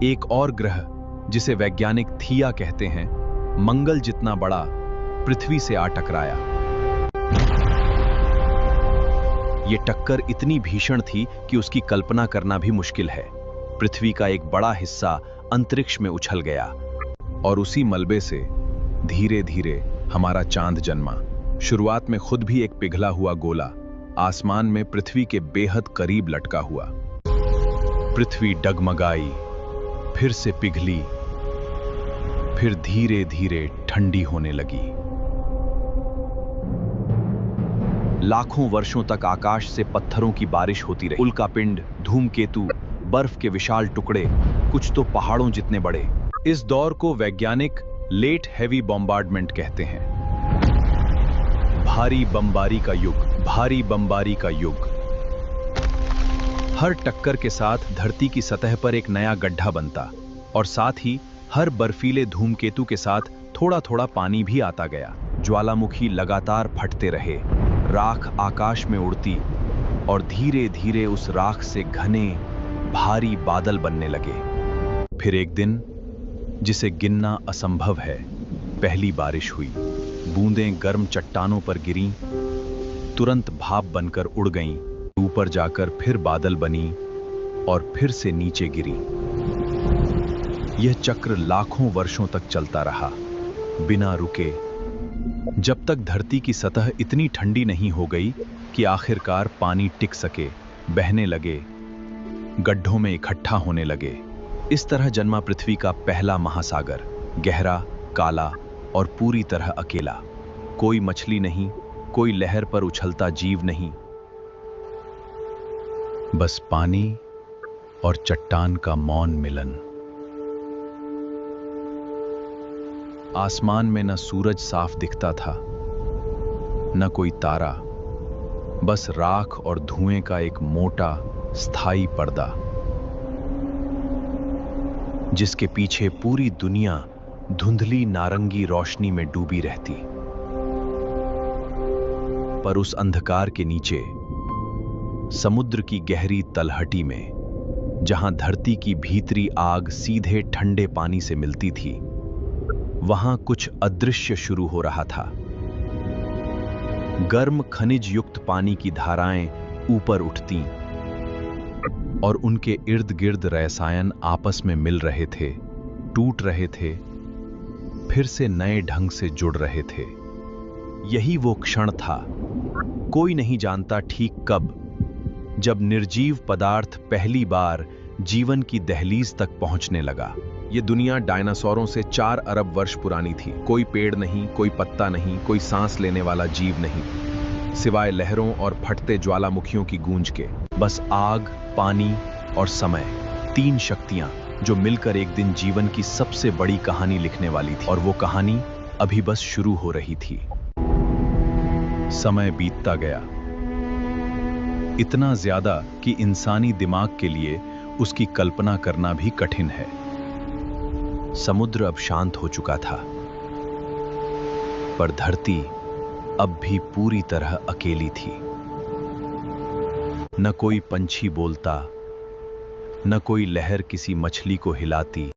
एक और ग्रह, जिसे वैज्ञानिक थिया कहते हैं, मंगल जितना बड़ा, पृथ्वी से आ टकराया। ये टक्कर इतनी भीषण थी कि उसकी कल्पना करना भी मुश्किल है। पृथ्वी का एक बड़ा हिस्सा अंतरिक्ष में उछल गया और उसी मलबे से धीरे धीरे हमारा चांद जन्मा। शुरुआत में खुद भी एक पिघला हुआ गोला, आसमान में पृथ्वी के बेहद करीब लटका हुआ। पृथ्वी डगमगाई, फिर से पिघली, फिर धीरे धीरे ठंडी होने लगी। लाखों वर्षों तक आकाश से पत्थरों की बारिश होती रही। उल्कापिंड, धूमकेतु, बर्फ के विशाल टुकड़े, कुछ तो पहाड़ों जितने बड़े। इस दौर को वैज्ञानिक लेट हेवी बॉम्बार्डमेंट कहते हैं। भारी बमबारी का युग, भारी बमबारी का युग। हर टक्कर के साथ धरती की सतह पर एक नया गड्ढा बनता और साथ ही हर बर्फीले धूमकेतु के साथ थोड़ा थोड़ा पानी भी आता गया। ज्वालामुखी लगातार फटते रहे, राख आकाश में उड़ती और धीरे धीरे उस राख से घने भारी बादल बनने लगे। फिर एक दिन, जिसे गिनना असंभव है, पहली बारिश हुई। बूंदें गर्म चट्टानों पर गिरीं, तुरंत भाप बनकर उड़ गईं, ऊपर जाकर फिर बादल बनी और फिर से नीचे गिरी। यह चक्र लाखों वर्षों तक चलता रहा, बिना रुके, जब तक धरती की सतह इतनी ठंडी नहीं हो गई कि आखिरकार पानी टिक सके, बहने लगे, गड्ढों में इकट्ठा होने लगे। इस तरह जन्मा पृथ्वी का पहला महासागर, गहरा, काला और पूरी तरह अकेला। कोई मछली नहीं, कोई लहर पर उछलता जीव नहीं, बस पानी और चट्टान का मौन मिलन। आसमान में न सूरज साफ दिखता था, न कोई तारा, बस राख और धुएं का एक मोटा, स्थायी पर्दा, जिसके पीछे पूरी दुनिया धुंधली नारंगी रोशनी में डूबी रहती। पर उस अंधकार के नीचे, समुद्र की गहरी तलहटी में, जहां धरती की भीतरी आग सीधे ठंडे पानी से मिलती थी, वहां कुछ अदृश्य शुरू हो रहा था। गर्म खनिज युक्त पानी की धाराएं ऊपर उठतीं और उनके इर्द गिर्द रसायन आपस में मिल रहे थे, टूट रहे थे, फिर से नए ढंग से जुड़ रहे थे। यही वो क्षण था, कोई नहीं जानता ठीक कब, जब निर्जीव पदार्थ पहली बार जीवन की दहलीज तक पहुंचने लगा। ये दुनिया डायनासोरों से 4 अरब वर्ष पुरानी थी। कोई पेड़ नहीं, कोई पत्ता नहीं, कोई सांस लेने वाला जीव नहीं, सिवाय लहरों और फटते ज्वालामुखियों की गूंज के। बस आग, पानी और समय, 3 शक्तियां जो मिलकर एक दिन जीवन की सबसे बड़ी कहानी लिखने वाली थी। और वो कहानी अभी बस शुरू हो रही थी। समय बीतता गया, इतना ज्यादा कि इंसानी दिमाग के लिए उसकी कल्पना करना भी कठिन है। समुद्र अब शांत हो चुका था, पर धरती अब भी पूरी तरह अकेली थी। न कोई पंछी बोलता, न कोई लहर किसी मछली को हिलाती,